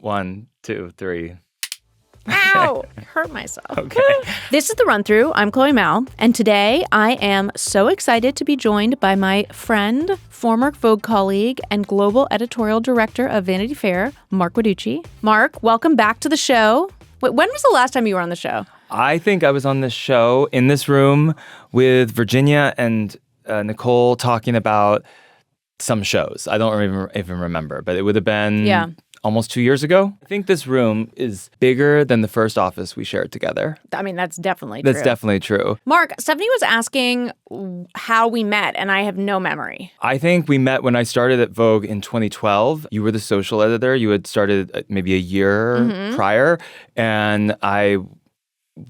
1, 2, 3. Ow! Hurt myself. Okay. This is The Run Through. I'm Chloe Mal, and today I am so excited to be joined by my friend, former Vogue colleague, and global editorial director of Vanity Fair, Marc Guiducci. Marc, welcome back to the show. Wait, when was the last time you were on the show? I think I was on this show in this room with Virginia and Nicole talking about some shows. I don't even remember, but it would have been almost 2 years ago. I think this room is bigger than the first office we shared together. I mean, that's definitely true. That's definitely true. Marc, Stephanie was asking how we met, and I have no memory. I think we met when I started at Vogue in 2012. You were the social editor. You had started maybe a year prior, and I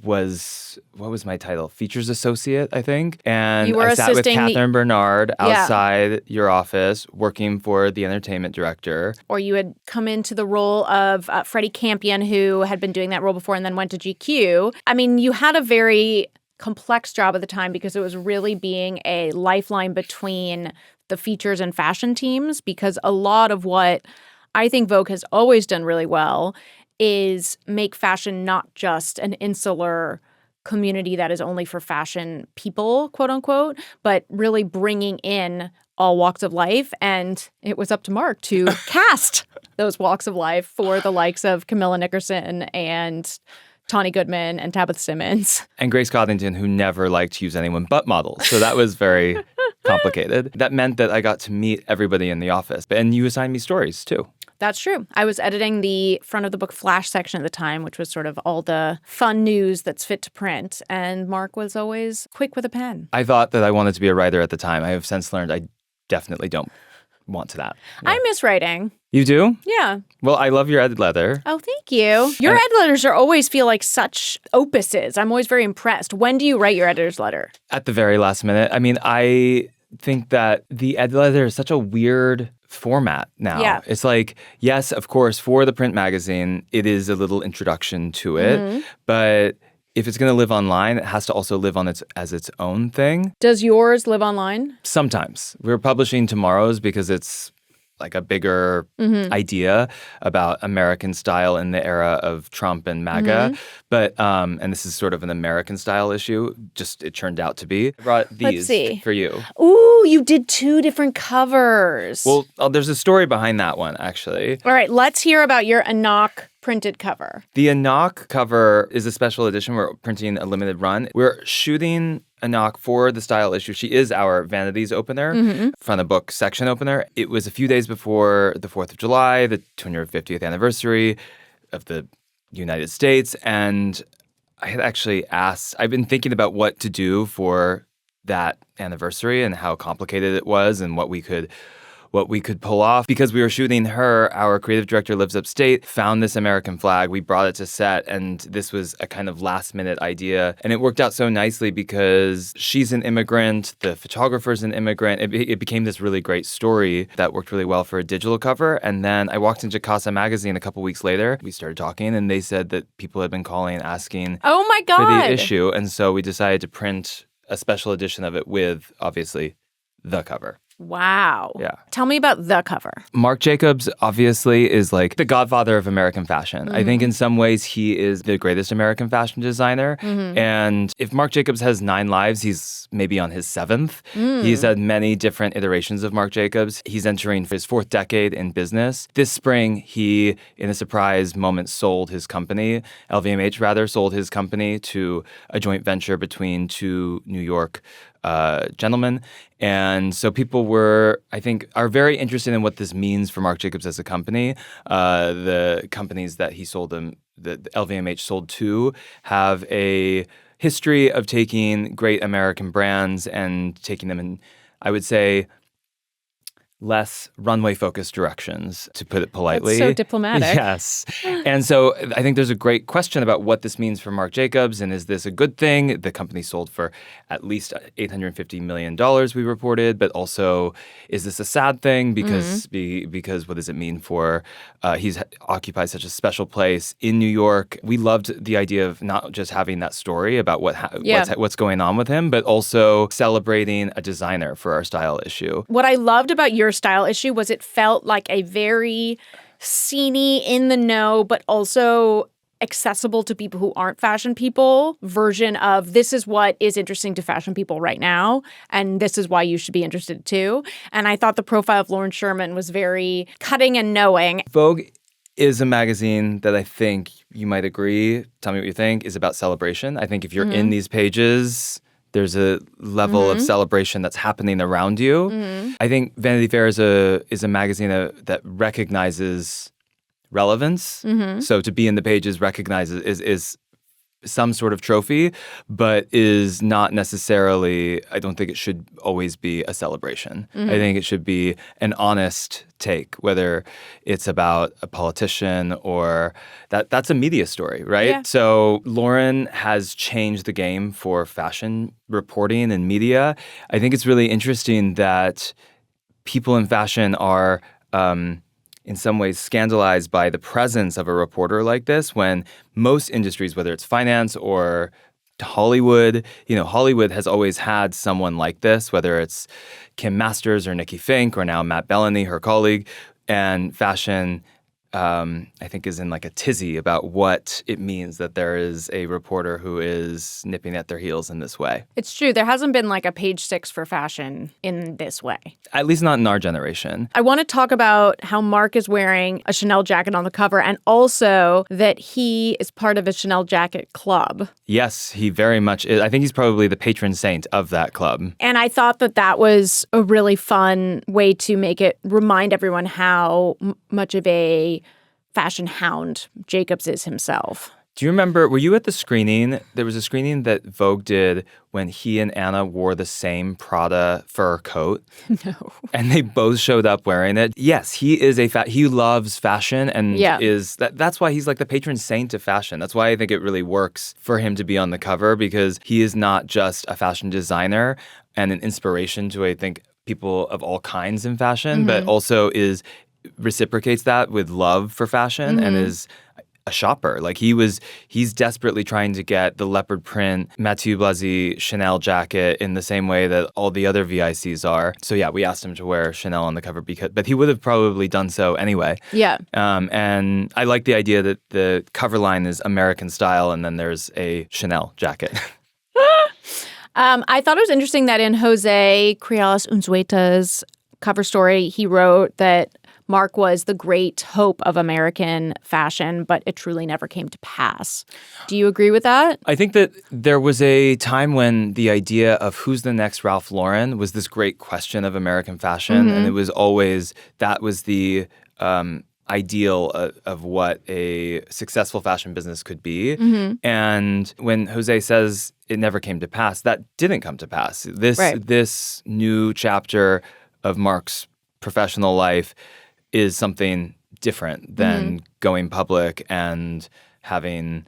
was, what was my title? Features associate, I think. And you were I sat with Catherine Bernard outside your office working for the entertainment director. Or you had come into the role of Freddie Campion, who had been doing that role before and then went to GQ. I mean, you had a very complex job at the time because it was really being a lifeline between the features and fashion teams, because a lot of what I think Vogue has always done really well is make fashion not just an insular community that is only for fashion people, quote unquote, but really bringing in all walks of life. And it was up to Marc to cast those walks of life for the likes of Camilla Nickerson and Tawny Goodman and Tabitha Simmons. And Grace Coddington, who never liked to use anyone but models. So that was very complicated. That meant that I got to meet everybody in the office. And you assigned me stories, too. That's true. I was editing the front of the book flash section at the time, which was sort of all the fun news that's fit to print. And Marc was always quick with a pen. I thought that I wanted to be a writer at the time. I have since learned I definitely don't want to that. Yeah. I miss writing. You do? Yeah. Well, I love your ed letter. Oh, thank you. Your ed letters always feel like such opuses. I'm always very impressed. When do you write your editor's letter? At the very last minute. I mean, I think that the ed letter is such a weird format now. Yeah. It's like, yes, of course, for the print magazine, it is a little introduction to it. But if it's going to live online, it has to also live on as its own thing. Does yours live online? Sometimes. We're publishing tomorrow's because it's like a bigger idea about American style in the era of Trump and MAGA. But, and this is sort of an American style issue, just it turned out to be. I brought these for you. Ooh, you did 2 different covers. Well, there's a story behind that one, actually. All right, let's hear about your Anok printed cover. The Anok cover is a special edition. We're printing a limited run. We're shooting Anok for the style issue. She is our Vanities opener, from the book section opener. It was a few days before the 4th of July, the 250th anniversary of the United States. And I had actually I've been thinking about what to do for that anniversary and how complicated it was and what we could pull off. Because we were shooting her, our creative director lives upstate, found this American flag. We brought it to set, and this was a kind of last-minute idea. And it worked out so nicely because she's an immigrant, the photographer's an immigrant. It became this really great story that worked really well for a digital cover. And then I walked into Casa magazine a couple weeks later. We started talking, and they said that people had been calling and asking oh my God. for the issue. And so we decided to print a special edition of it with, obviously, the cover. Wow. Yeah. Tell me about the cover. Marc Jacobs obviously is like the godfather of American fashion. I think in some ways he is the greatest American fashion designer. And if Marc Jacobs has 9 lives, he's maybe on his 7th. He's had many different iterations of Marc Jacobs. He's entering his 4th decade in business. This spring, he, in a surprise moment, sold his company. LVMH, rather, sold his company to a joint venture between 2 New York gentlemen. And so people are very interested in what this means for Marc Jacobs as a company. The companies that he sold them, the LVMH sold to, have a history of taking great American brands and taking them in, I would say, less runway-focused directions, to put it politely. That's so diplomatic. Yes. And so I think there's a great question about what this means for Marc Jacobs, and is this a good thing? The company sold for at least $850 million, we reported, but also, is this a sad thing? Because what does it mean for, he's occupied such a special place in New York. We loved the idea of not just having that story about what's going on with him, but also celebrating a designer for our style issue. What I loved about your style issue was it felt like a very sceney, in the know, but also accessible to people who aren't fashion people version of this is what is interesting to fashion people right now, and this is why you should be interested too. And I thought the profile of Lauren Sherman was very cutting and knowing. Vogue is a magazine that I think you might agree, tell me what you think, is about celebration. I think if you're in these pages, there's a level of celebration that's happening around you. I think Vanity Fair is a magazine that recognizes relevance. So to be in the pages recognizes is some sort of trophy, but is not necessarily, I don't think it should always be a celebration. I think it should be an honest take, whether it's about a politician or that's a media story, right? Yeah. So Lauren has changed the game for fashion reporting and media. I think it's really interesting that people in fashion are in some ways scandalized by the presence of a reporter like this, when most industries, whether it's finance or Hollywood, Hollywood has always had someone like this, whether it's Kim Masters or Nikki Fink or now Matt Bellany, her colleague, and fashion I think is in like a tizzy about what it means that there is a reporter who is nipping at their heels in this way. It's true. There hasn't been like a page 6 for fashion in this way. At least not in our generation. I want to talk about how Marc is wearing a Chanel jacket on the cover, and also that he is part of a Chanel jacket club. Yes, he very much is. I think he's probably the patron saint of that club. And I thought that was a really fun way to make it remind everyone how much of a fashion hound Jacobs is himself. Do you remember, were you at the screening? There was a screening that Vogue did when he and Anna wore the same Prada fur coat. No. And they both showed up wearing it. Yes, he is he loves fashion and that's why he's like the patron saint of fashion. That's why I think it really works for him to be on the cover, because he is not just a fashion designer and an inspiration to, I think, people of all kinds in fashion, but also reciprocates that with love for fashion and is a shopper. Like he's desperately trying to get the leopard print Mathieu Blasi Chanel jacket in the same way that all the other VICs are. So yeah, we asked him to wear Chanel on the cover but he would have probably done so anyway. Yeah. And I like the idea that the cover line is American style and then there's a Chanel jacket. I thought it was interesting that in José Criales-Unzueta's cover story, he wrote that Marc was the great hope of American fashion, but it truly never came to pass. Do you agree with that? I think that there was a time when the idea of who's the next Ralph Lauren was this great question of American fashion. And it was always, that was the ideal of what a successful fashion business could be. And when Jose says it never came to pass, that didn't come to pass. This new chapter of Marc's professional life is something different than going public and having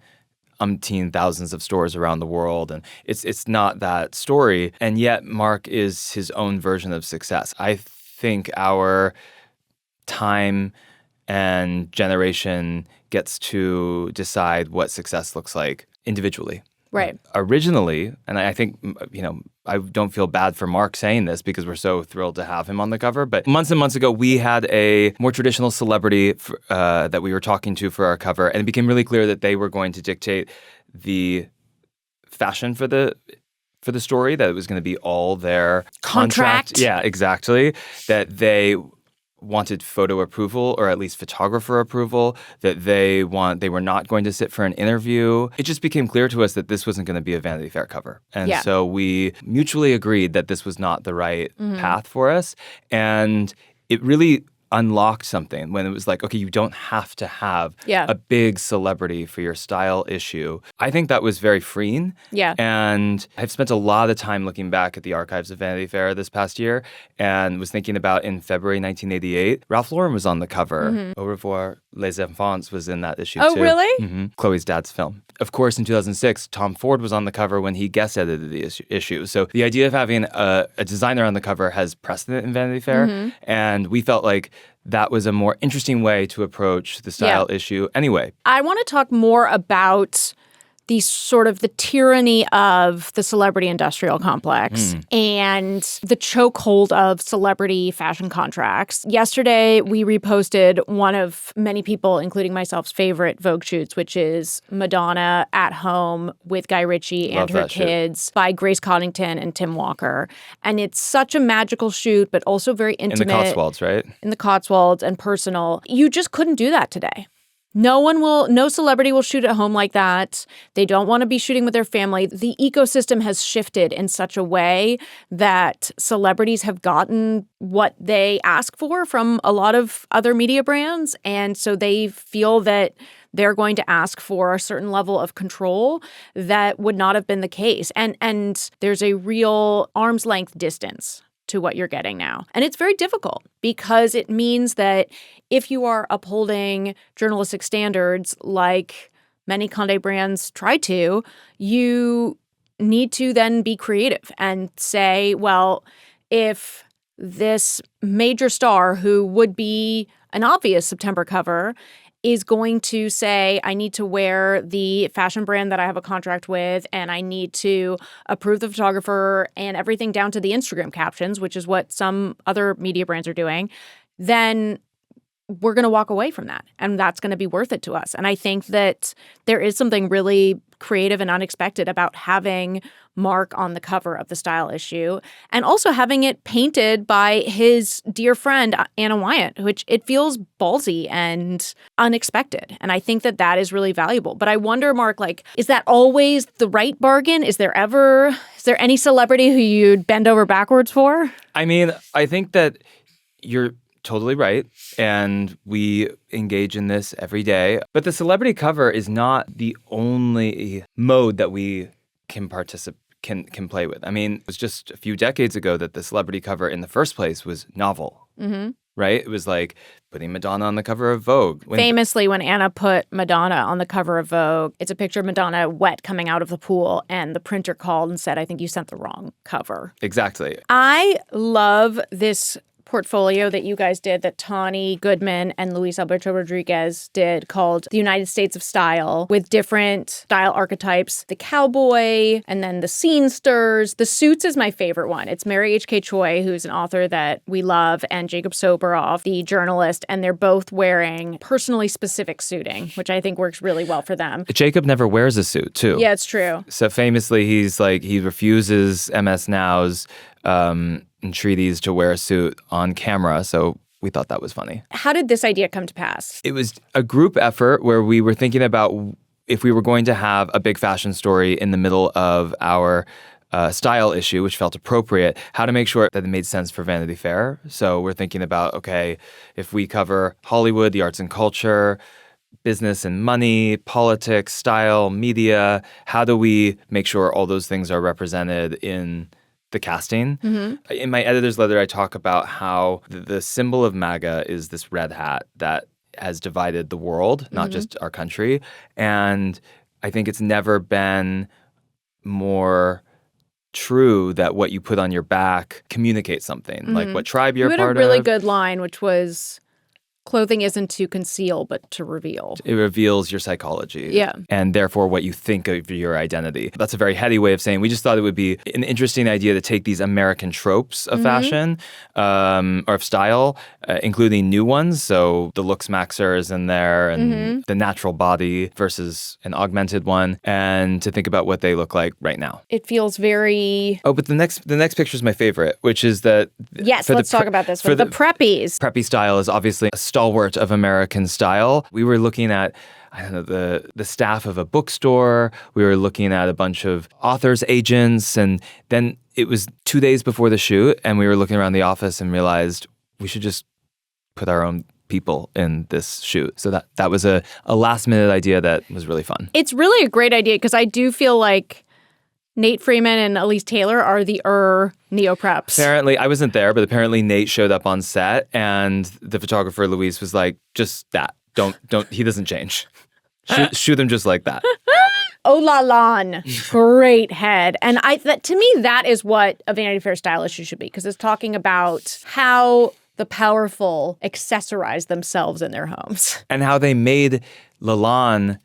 umpteen thousands of stores around the world. And it's not that story. And yet Marc is his own version of success. I think our time and generation gets to decide what success looks like individually. Right. Originally, and I think, I don't feel bad for Marc saying this because we're so thrilled to have him on the cover, but months and months ago, we had a more traditional celebrity that we were talking to for our cover, and it became really clear that they were going to dictate the fashion for the story, that it was going to be all their contract. Yeah, exactly. That they wanted photo approval, or at least photographer approval, that they were not going to sit for an interview. It just became clear to us that this wasn't going to be a Vanity Fair cover. And so we mutually agreed that this was not the right path for us. And it really unlocked something when it was like, okay, you don't have to have a big celebrity for your style issue. I think that was very freeing. Yeah. And I've spent a lot of time looking back at the archives of Vanity Fair this past year and was thinking about in February 1988, Ralph Lauren was on the cover. Au revoir, les enfants was in that issue too. Oh, really? Chloe's dad's film. Of course, in 2006, Tom Ford was on the cover when he guest edited the issue. So the idea of having a designer on the cover has precedent in Vanity Fair. And we felt like that was a more interesting way to approach the style issue anyway. I want to talk more about the sort of the tyranny of the celebrity industrial complex and the chokehold of celebrity fashion contracts. Yesterday, we reposted one of many people, including myself's favorite Vogue shoots, which is Madonna at home with Guy Ritchie and her kids by Grace Coddington and Tim Walker. And it's such a magical shoot, but also very intimate. In the Cotswolds, right? In the Cotswolds and personal. You just couldn't do that today. No celebrity will shoot at home like that. They don't want to be shooting with their family. The ecosystem has shifted in such a way that celebrities have gotten what they ask for from a lot of other media brands. And so they feel that they're going to ask for a certain level of control that would not have been the case. And there's a real arm's length distance to what you're getting now. And it's very difficult because it means that if you are upholding journalistic standards like many Condé brands try to, you need to then be creative and say, well, if this major star who would be an obvious September cover is going to say, I need to wear the fashion brand that I have a contract with, and I need to approve the photographer and everything down to the Instagram captions, which is what some other media brands are doing, then we're going to walk away from that. And that's going to be worth it to us. And I think that there is something really creative and unexpected about having Marc on the cover of the Style issue and also having it painted by his dear friend, Anna Wyant, which it feels ballsy and unexpected. And I think that that is really valuable. But I wonder, Marc, like, is that always the right bargain? Is there any celebrity who you'd bend over backwards for? I mean, I think that you're totally right. And we engage in this every day. But the celebrity cover is not the only mode that we can play with. I mean, it was just a few decades ago that the celebrity cover in the first place was novel. Mm-hmm. Right? It was like putting Madonna on the cover of Vogue. Famously, when Anna put Madonna on the cover of Vogue, it's a picture of Madonna wet coming out of the pool, and the printer called and said, I think you sent the wrong cover. Exactly. I love this portfolio that you guys did, that Tawny Goodman and Luis Alberto Rodriguez did, called The United States of Style, with different style archetypes. The cowboy, and then the scenesters. The suits is my favorite one. It's Mary H.K. Choi, who's an author that we love, and Jacob Soboroff, the journalist, and they're both wearing personally specific suiting, which I think works really well for them. Jacob never wears a suit, too. Yeah, it's true. So famously, he refuses MS Now's entreaties to wear a suit on camera, so we thought that was funny. How did this idea come to pass? It was a group effort where we were thinking about if we were going to have a big fashion story in the middle of our style issue, which felt appropriate, how to make sure that it made sense for Vanity Fair. So we're thinking about, okay, if we cover Hollywood, the arts and culture, business and money, politics, style, media, how do we make sure all those things are represented in the casting? Mm-hmm. In my editor's letter, I talk about how the symbol of MAGA is this red hat that has divided the world, not just our country. And I think it's never been more true that what you put on your back communicates something, like what tribe you're part of. You had a really good line, which was, clothing isn't to conceal, but to reveal. It reveals your psychology. Yeah. And therefore what you think of your identity. That's a very heady way of saying, we just thought it would be an interesting idea to take these American tropes of fashion or of style, including new ones. So the looks maxer is in there, and the natural body versus an augmented one, and to think about what they look like right now. It feels very... Oh, but the next picture is my favorite, which is that... Yes, let's talk about this one. The preppies. Preppy style is obviously a stalwart of American style. We were looking at, I don't know, the staff of a bookstore. We were looking at a bunch of authors' agents. And then it was 2 days before the shoot, and we were looking around the office and realized we should just put our own people in this shoot. So that was a last-minute idea that was really fun. It's really a great idea because I do feel like Nate Freeman and Elise Taylor are the Neopreps. Apparently, I wasn't there, but apparently Nate showed up on set, and the photographer Luis was like, "Just that. Don't. He doesn't change. Shoot him just like that." Oh, Lalanne, great head, and to me that is what a Vanity Fair style issue should be, because it's talking about how the powerful accessorize themselves in their homes and how they made Lalanne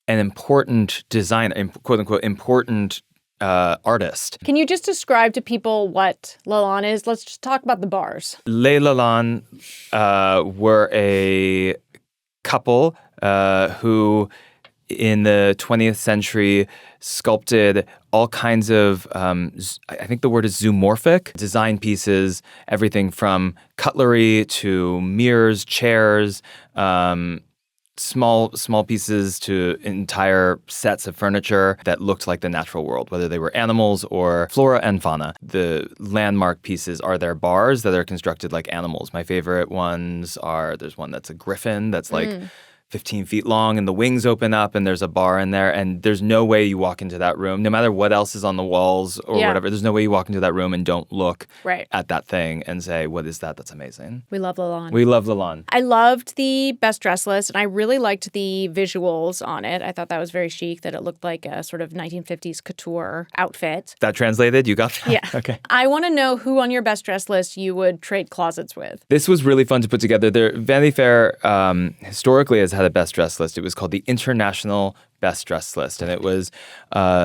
an important designer, quote unquote, important artist. Can you just describe to people what Lalanne is? Let's just talk about the bars. Les Lalanne were a couple who, in the 20th century, sculpted all kinds of, I think the word is zoomorphic, design pieces, everything from cutlery to mirrors, chairs, small pieces to entire sets of furniture that looked like the natural world, whether they were animals or flora and fauna. The landmark pieces are their bars that are constructed like animals. My favorite ones are, there's one that's a griffin that's like 15 feet long and the wings open up and there's a bar in there, and there's no way you walk into that room, no matter what else is on the walls or whatever, there's no way you walk into that room and don't look at that thing and say, what is that? That's amazing. We love Lalanne. We love Lalanne. I loved the best dress list, and I really liked the visuals on it. I thought that was very chic, that it looked like a sort of 1950s couture outfit. That translated? You got that? Yeah. Okay. I want to know who on your best dress list you would trade closets with. This was really fun to put together. Vanity Fair historically has had a best dress list. It was called the International Best Dress List, and it was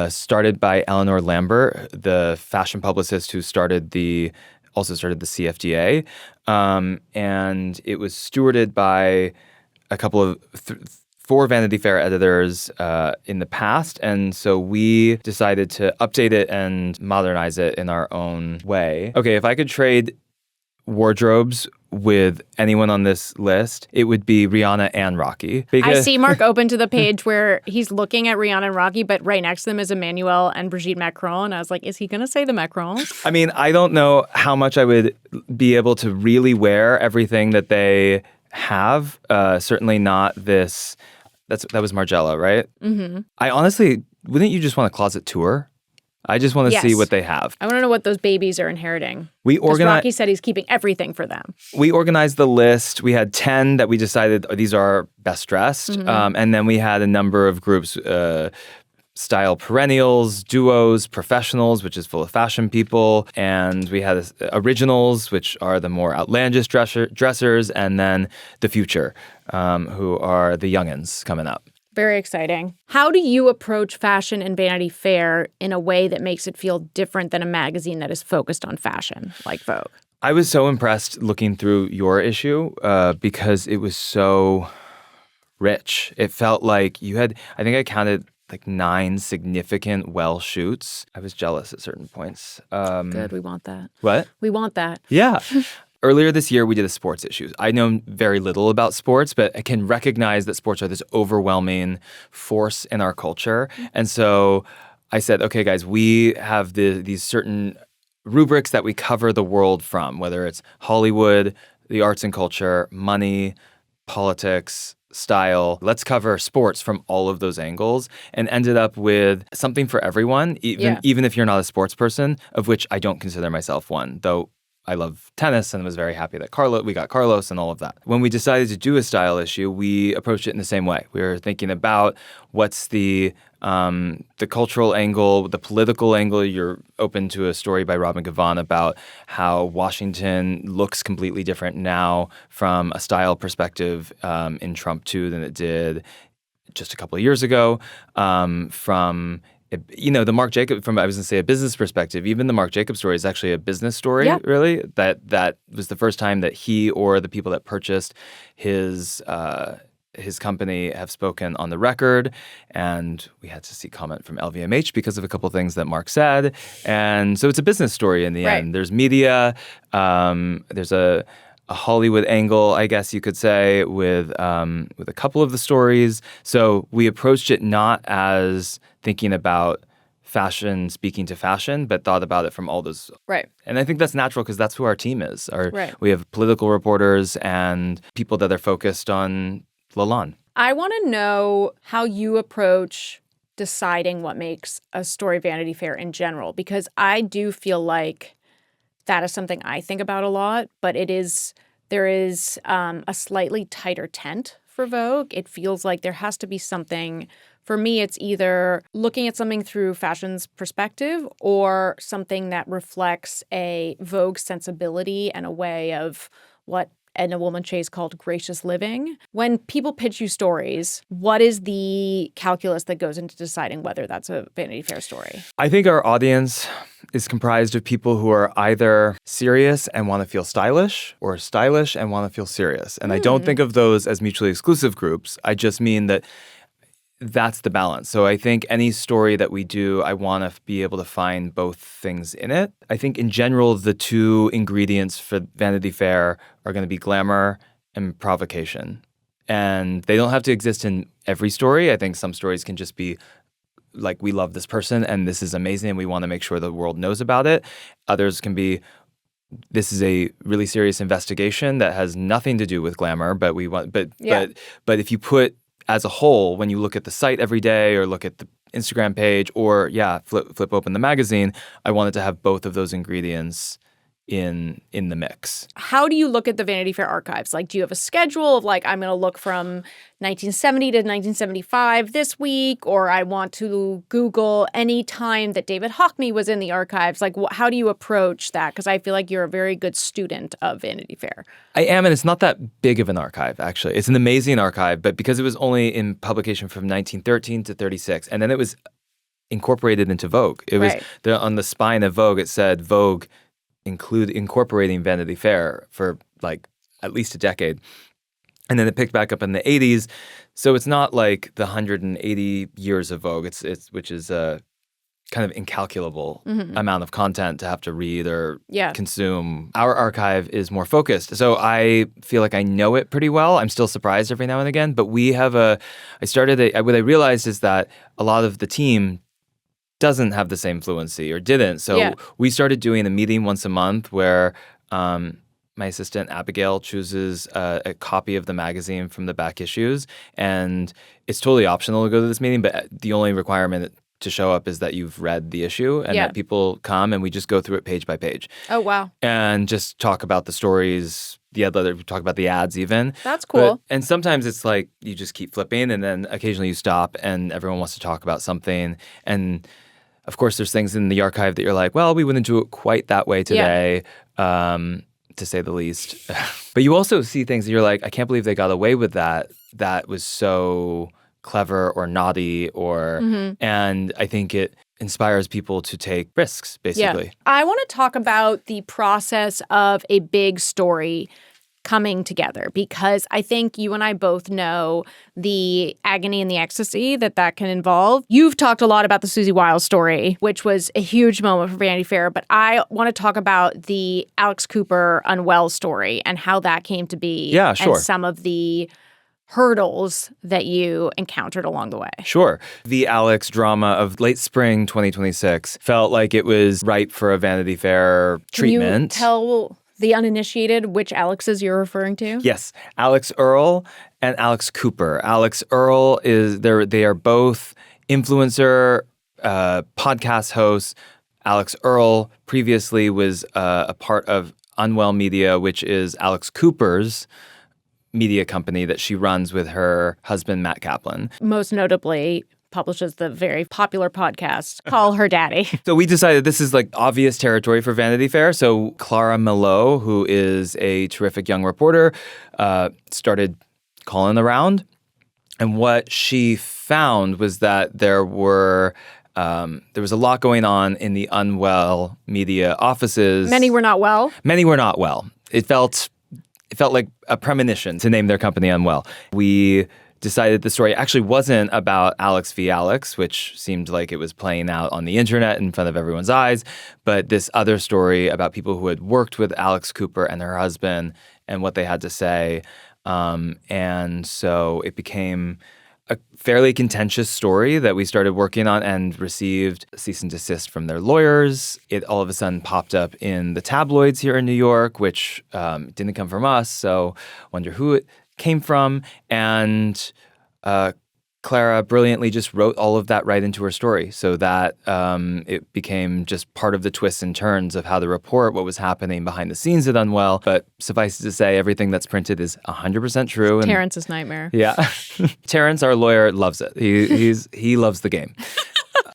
started by Eleanor Lambert, the fashion publicist who also started the CFDA, and it was stewarded by a couple of four Vanity Fair editors in the past, and so we decided to update it and modernize it in our own way. Okay, if I could trade wardrobes with anyone on this list, it would be Rihanna and Rocky. I see Marc open to the page where he's looking at Rihanna and Rocky, but right next to them is Emmanuel and Brigitte Macron. I was like, is he going to say the Macrons? I mean, I don't know how much I would be able to really wear everything that they have. Certainly not this. That was Margiela, right? Mm-hmm. I honestly, wouldn't you just want a closet tour? I just want to see what they have. I want to know what those babies are inheriting. Rocky said he's keeping everything for them. We organized the list. We had 10 that we decided these are our best dressed. Mm-hmm. And then we had a number of groups, style perennials, duos, professionals, which is full of fashion people. And we had originals, which are the more outlandish dressers. And then the future, who are the youngins coming up. Very exciting. How do you approach fashion in Vanity Fair in a way that makes it feel different than a magazine that is focused on fashion, like Vogue? I was so impressed looking through your issue because it was so rich. It felt like you had, I think I counted like 9 significant well shoots. I was jealous at certain points. Good, we want that. What? We want that. Yeah. Earlier this year, we did a sports issue. I know very little about sports, but I can recognize that sports are this overwhelming force in our culture. And so I said, okay, guys, we have these certain rubrics that we cover the world from, whether it's Hollywood, the arts and culture, money, politics, style. Let's cover sports from all of those angles, and ended up with something for everyone, even if you're not a sports person, of which I don't consider myself one, though I love tennis and was very happy that we got Carlos and all of that. When we decided to do a style issue, we approached it in the same way. We were thinking about what's the cultural angle, the political angle. You're open to a story by Robin Gavin about how Washington looks completely different now from a style perspective in Trump 2 than it did just a couple of years ago. From the Marc Jacobs, I was going to say a business perspective, even the Marc Jacobs story is actually a business story, really. That was the first time that he or the people that purchased his company have spoken on the record. And we had to see comment from LVMH because of a couple of things that Marc said. And so it's a business story in the end. There's media, there's a Hollywood angle, I guess you could say, with a couple of the stories. So we approached it not as thinking about fashion speaking to fashion, but thought about it from all those. Right. And I think that's natural because that's who our team is. We have political reporters and people that are focused on Lalanne. I want to know how you approach deciding what makes a story Vanity Fair in general, because I do feel like that is something I think about a lot, but there is a slightly tighter tent for Vogue. It feels like there has to be something. For me, it's either looking at something through fashion's perspective or something that reflects a Vogue sensibility and a way of what and a woman chase called Gracious Living. When people pitch you stories, what is the calculus that goes into deciding whether that's a Vanity Fair story? I think our audience is comprised of people who are either serious and want to feel stylish or stylish and want to feel serious. And I don't think of those as mutually exclusive groups. I just mean that that's the balance. So I think any story that we do, I want to be able to find both things in it. I think in general, the two ingredients for Vanity Fair are going to be glamour and provocation. And they don't have to exist in every story. I think some stories can just be like, we love this person and this is amazing and we want to make sure the world knows about it. Others can be, this is a really serious investigation that has nothing to do with glamour, but we want, but if you put as a whole, when you look at the site every day or look at the Instagram page or, flip open the magazine, I wanted to have both of those ingredients in the mix. How do you look at the Vanity Fair archives? Like, do you have a schedule of like, I'm going to look from 1970 to 1975 this week, or I want to Google any time that David Hockney was in the archives? Like, how do you approach that? Because I feel like you're a very good student of Vanity Fair. I am, and it's not that big of an archive, actually. It's an amazing archive, but because it was only in publication from 1913 to 36, and then it was incorporated into Vogue. It was on the spine of Vogue, it said Vogue incorporating Vanity Fair for like at least a decade. And then it picked back up in the 80s. So it's not like the 180 years of Vogue, which is a kind of incalculable amount of content to have to read or consume. Our archive is more focused. So I feel like I know it pretty well. I'm still surprised every now and again. But what I realized is that a lot of the team doesn't have the same fluency or didn't. So we started doing a meeting once a month where my assistant Abigail chooses a copy of the magazine from the back issues. And it's totally optional to go to this meeting, but the only requirement to show up is that you've read the issue and that people come and we just go through it page by page. Oh, wow. And just talk about the stories, we talk about the ads even. That's cool. And sometimes it's like you just keep flipping and then occasionally you stop and everyone wants to talk about something. And of course, there's things in the archive that you're like, well, we wouldn't do it quite that way today, to say the least. But you also see things that you're like, I can't believe they got away with that. That was so clever or naughty and I think it inspires people to take risks, basically. Yeah. I want to talk about the process of a big story coming together, because I think you and I both know the agony and the ecstasy that can involve. You've talked a lot about the Susie Wiles story, which was a huge moment for Vanity Fair, but I want to talk about the Alex Cooper Unwell story and how that came to be. Yeah, sure. And some of the hurdles that you encountered along the way. Sure. The Alex drama of late spring 2026 felt like it was ripe for a Vanity Fair treatment. Can you tell the uninitiated which Alexes you're referring to? Yes. Alex Earle and Alex Cooper. Alex Earle they are both influencer podcast hosts. Alex Earle previously was a part of Unwell Media, which is Alex Cooper's media company that she runs with her husband, Matt Kaplan. Most notably publishes the very popular podcast, Call Her Daddy. So we decided this is like obvious territory for Vanity Fair. So Clara Mello, who is a terrific young reporter, started calling around. And what she found was that there was a lot going on in the Unwell Media offices. Many were not well. Many were not well. It felt like a premonition to name their company Unwell. We decided the story actually wasn't about Alex v. Alex, which seemed like it was playing out on the internet in front of everyone's eyes, but this other story about people who had worked with Alex Cooper and her husband and what they had to say. And so it became a fairly contentious story that we started working on and received cease and desist from their lawyers. It all of a sudden popped up in the tabloids here in New York, which didn't come from us, so wonder who it came from. And Clara brilliantly just wrote all of that right into her story so that it became just part of the twists and turns of how to report what was happening behind the scenes at Unwell. But suffice it to say, everything that's printed is 100% true. It's Terrence's nightmare. Yeah. Terrence, our lawyer, loves it. He loves the game.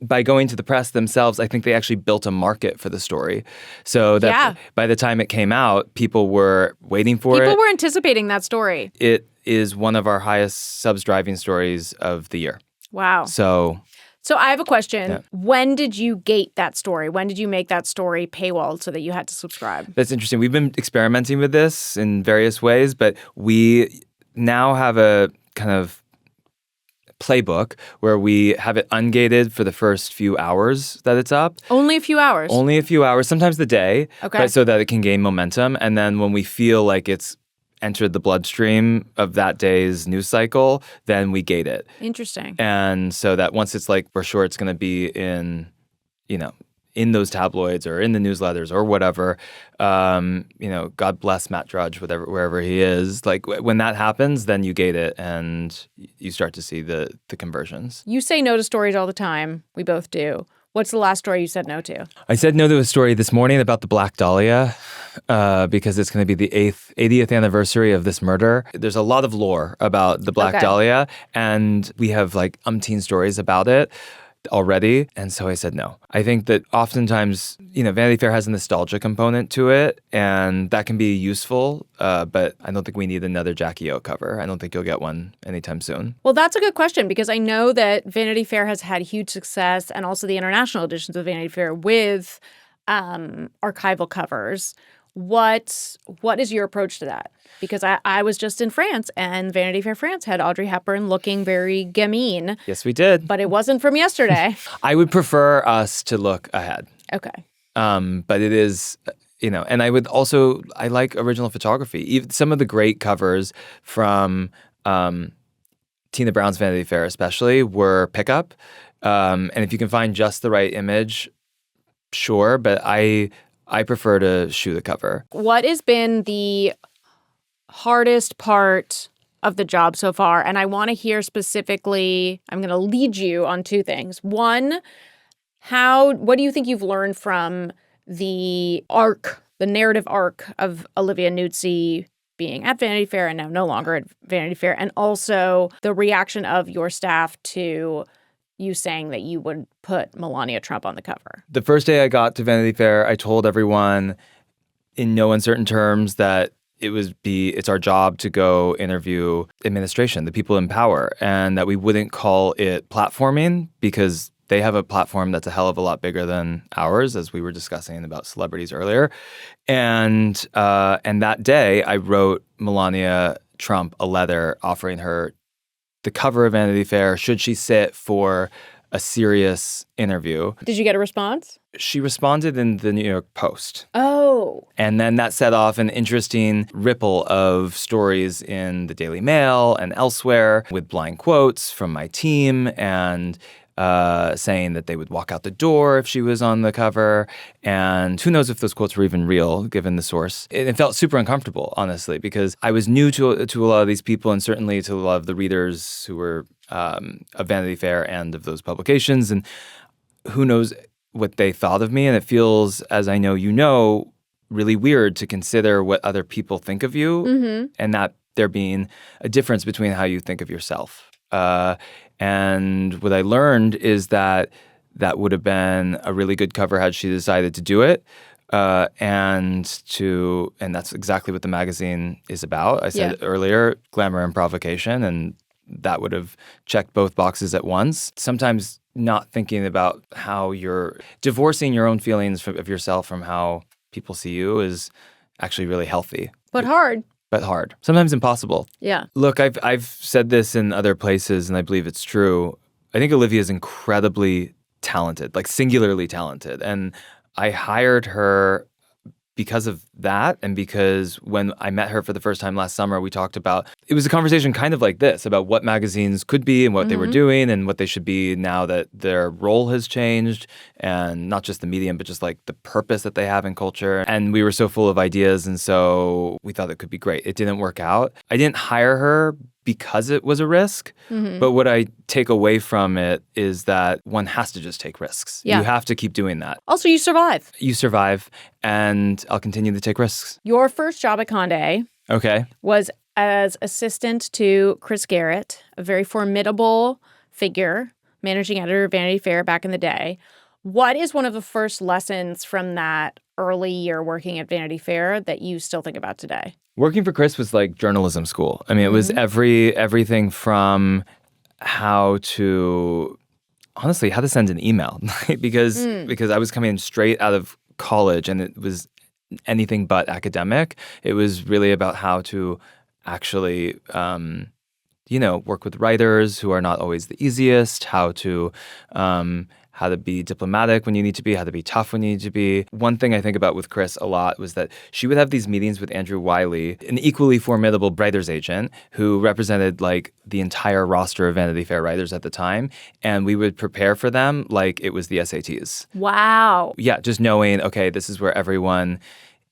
by going to the press themselves, I think they actually built a market for the story. So that by the time it came out, people were waiting for it. People were anticipating that story. It is one of our highest subs driving stories of the year. Wow. So I have a question. Yeah. When did you gate that story? When did you make that story paywalled so that you had to subscribe? That's interesting. We've been experimenting with this in various ways, but we now have a kind of playbook where we have it ungated for the first few hours that it's up. Only a few hours? Only a few hours, sometimes the day, okay. But so that it can gain momentum. And then when we feel like it's entered the bloodstream of that day's news cycle, then we gate it. Interesting. And so that once it's like, we're sure it's going to be in, in those tabloids or in the newsletters or whatever, God bless Matt Drudge, wherever he is. Like when that happens, then you gate it and you start to see the conversions. You say no to stories all the time. We both do. What's the last story you said no to? I said no to a story this morning about the Black Dahlia because it's going to be the 80th anniversary of this murder. There's a lot of lore about the Black Dahlia, and we have like umpteen stories about it already. And so I said no. I think that oftentimes, Vanity Fair has a nostalgia component to it, and that can be useful, but I don't think we need another Jackie O cover. I don't think you'll get one anytime soon. Well, that's a good question, because I know that Vanity Fair has had huge success, and also the international editions of Vanity Fair with archival covers. What is your approach to that? Because I was just in France, and Vanity Fair France had Audrey Hepburn looking very gamine. Yes, we did. But it wasn't from yesterday. I would prefer us to look ahead. Okay. But it is, and I like original photography. Even some of the great covers from Tina Brown's Vanity Fair especially were pickup. And if you can find just the right image, sure, but I prefer to shoot a cover. What has been the hardest part of the job so far? And I want to hear specifically, I'm going to lead you on two things. One, what do you think you've learned from the narrative arc of Olivia Nuzzi being at Vanity Fair and now no longer at Vanity Fair, and also the reaction of your staff to you saying that you would put Melania Trump on the cover? The first day I got to Vanity Fair, I told everyone in no uncertain terms that it's our job to go interview administration, the people in power, and that we wouldn't call it platforming because they have a platform that's a hell of a lot bigger than ours, as we were discussing about celebrities earlier. And that day, I wrote Melania Trump a letter offering her the cover of Vanity Fair should she sit for a serious interview. Did you get a response? She responded in the New York Post. Oh. And then that set off an interesting ripple of stories in the Daily Mail and elsewhere with blind quotes from my team and saying that they would walk out the door if she was on the cover. And who knows if those quotes were even real, given the source. It felt super uncomfortable, honestly, because I was new to a lot of these people and certainly to a lot of the readers who were of Vanity Fair and of those publications. And who knows what they thought of me. And it feels, as I know you know, really weird to consider what other people think of you and that there being a difference between how you think of yourself. And what I learned is that would have been a really good cover had she decided to do it. And that's exactly what the magazine is about. I said earlier, glamour and provocation, and that would have checked both boxes at once. Sometimes not thinking about how you're divorcing your own feelings of yourself from how people see you is actually really healthy. But hard. But hard. Sometimes impossible. Yeah. Look, I've said this in other places, and I believe it's true. I think Olivia is incredibly talented, like singularly talented. And I hired her because of that, and because when I met her for the first time last summer, we talked about, it was a conversation kind of like this, about what magazines could be and what they were doing and what they should be now that their role has changed, and not just the medium, but just like the purpose that they have in culture. And we were so full of ideas, and so we thought it could be great. It didn't work out. I didn't hire her because it was a risk, but what I take away from it is that one has to just take risks. Yeah. You have to keep doing that. Also, you survive. You survive, and I'll continue to take risks. Your first job at Condé was as assistant to Chris Garrett, a very formidable figure, managing editor of Vanity Fair back in the day. What is one of the first lessons from that early year working at Vanity Fair that you still think about today? Working for Chris was like journalism school. I mean, it was everything from how to send an email because I was coming in straight out of college and it was anything but academic. It was really about how to actually work with writers who are not always the easiest, how to be diplomatic when you need to be, how to be tough when you need to be. One thing I think about with Chris a lot was that she would have these meetings with Andrew Wiley, an equally formidable writer's agent who represented like the entire roster of Vanity Fair writers at the time. And we would prepare for them like it was the SATs. Wow. Yeah, just knowing, okay, this is where everyone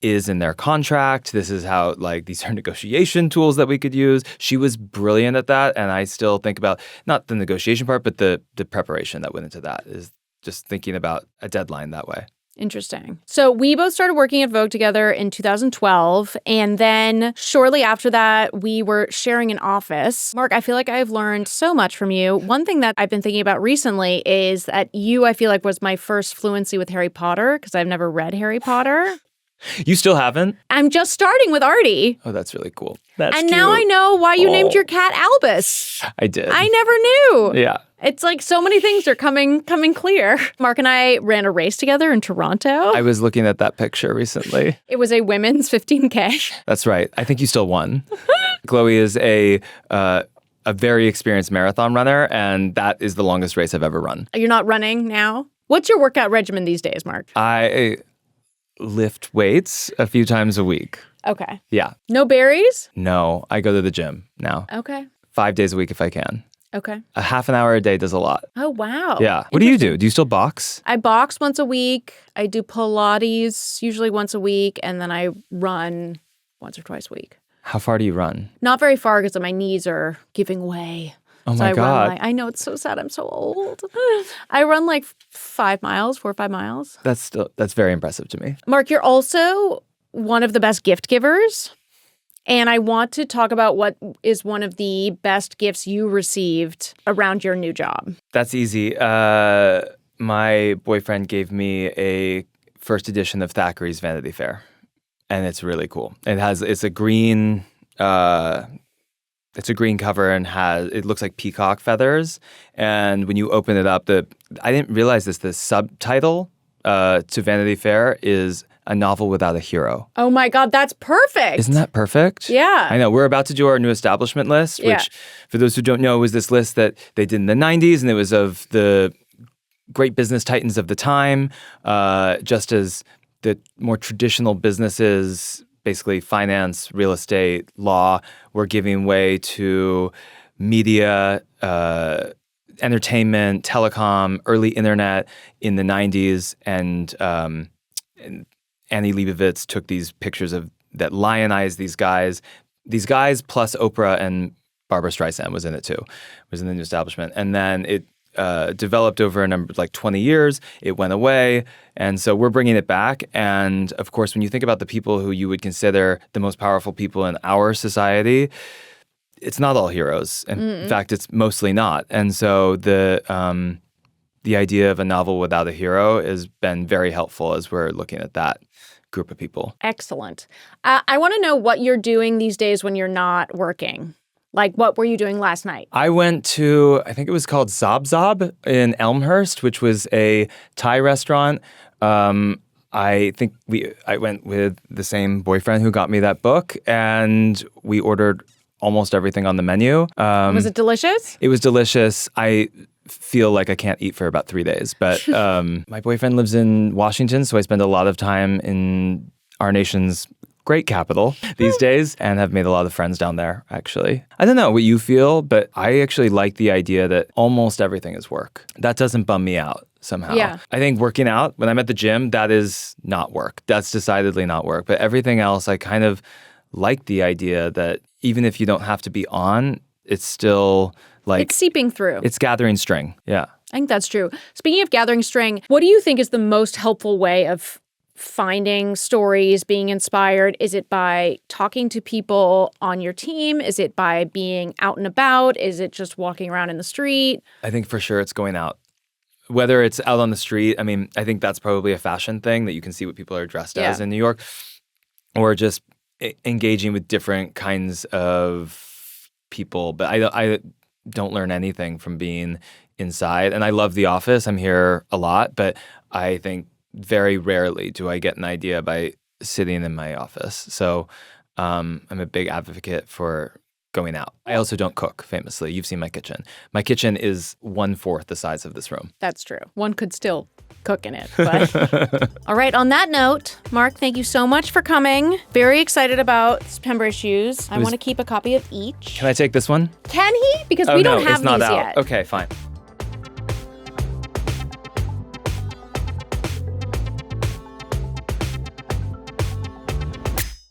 is in their contract. This is how, like, these are negotiation tools that we could use. She was brilliant at that. And I still think about not the negotiation part, but the preparation that went into that is just thinking about a deadline that way. Interesting. So we both started working at Vogue together in 2012. And then shortly after that, we were sharing an office. Marc, I feel like I've learned so much from you. One thing that I've been thinking about recently is that you, I feel like, was my first fluency with Harry Potter because I've never read Harry Potter. You still haven't? I'm just starting with Artie. Oh, that's really cool. That's and cute. now I know why you named your cat Albus. I did. I never knew. Yeah. It's like so many things are coming clear. Marc and I ran a race together in Toronto. I was looking at that picture recently. It was a women's 15K. That's right. I think you still won. Chloe is a very experienced marathon runner, and that is the longest race I've ever run. You're not running now? What's your workout regimen these days, Marc? I lift weights a few times a week. Okay. Yeah. No berries? No, I go to the gym now. Okay. 5 days a week if I can. Okay. A half an hour a day does a lot. Oh, wow. Yeah. What do you do? Do you still box? I box once a week. I do Pilates usually once a week. And then I run once or twice a week. How far do you run? Not very far because my knees are giving way. Oh my God. I know, it's so sad. I'm so old. I run like 4 or 5 miles. That's very impressive to me. Marc, you're also one of the best gift givers. And I want to talk about what is one of the best gifts you received around your new job. That's easy. My boyfriend gave me a first edition of Thackeray's Vanity Fair. And it's really cool. It's a green cover and it looks like peacock feathers. And when you open it up, I didn't realize this, the subtitle to Vanity Fair is A Novel Without a Hero. Oh my God, that's perfect. Isn't that perfect? Yeah. I know. We're about to do our new establishment list, which for those who don't know was this list that they did in the 90s, and it was of the great business titans of the time, just as the more traditional businesses, basically finance, real estate, law, were giving way to media, entertainment, telecom, early internet in the 90s. And Annie Leibovitz took these pictures that lionized these guys plus Oprah, and Barbara Streisand was in it too, was in the new establishment. And then it developed over a number, like 20 years. It went away. And so we're bringing it back. And of course, when you think about the people who you would consider the most powerful people in our society, it's not all heroes. In fact, it's mostly not. And so the idea of a novel without a hero has been very helpful as we're looking at that group of people. Excellent. I want to know what you're doing these days when you're not working. Like, what were you doing last night? I went to, I think it was called Zob Zob in Elmhurst, which was a Thai restaurant. I went with the same boyfriend who got me that book, and we ordered almost everything on the menu. Was it delicious? It was delicious. I feel like I can't eat for about 3 days, but my boyfriend lives in Washington, so I spend a lot of time in our nation's great capital these days, and have made a lot of friends down there, actually. I don't know what you feel, but I actually like the idea that almost everything is work. That doesn't bum me out somehow. Yeah. I think working out, when I'm at the gym, that is not work. That's decidedly not work. But everything else, I kind of like the idea that even if you don't have to be on, it's still like... It's seeping through. It's gathering string. Yeah. I think that's true. Speaking of gathering string, what do you think is the most helpful way of finding stories, being inspired? Is it by talking to people on your team? Is it by being out and about? Is it just walking around in the street? I think for sure it's going out. Whether it's out on the street, I mean, I think that's probably a fashion thing that you can see what people are dressed as in New York, or just engaging with different kinds of people. But I don't learn anything from being inside. And I love the office. I'm here a lot, but I think very rarely do I get an idea by sitting in my office. So I'm a big advocate for going out. I also don't cook, famously. You've seen my kitchen. My kitchen is 1/4 the size of this room. That's true. One could still cook in it. But all right, on that note, Marc, thank you so much for coming. Very excited about September issues. I want to keep a copy of each. Can I take this one? Can he? Because Oh, we no, don't have it's not these out. yet. Okay, fine.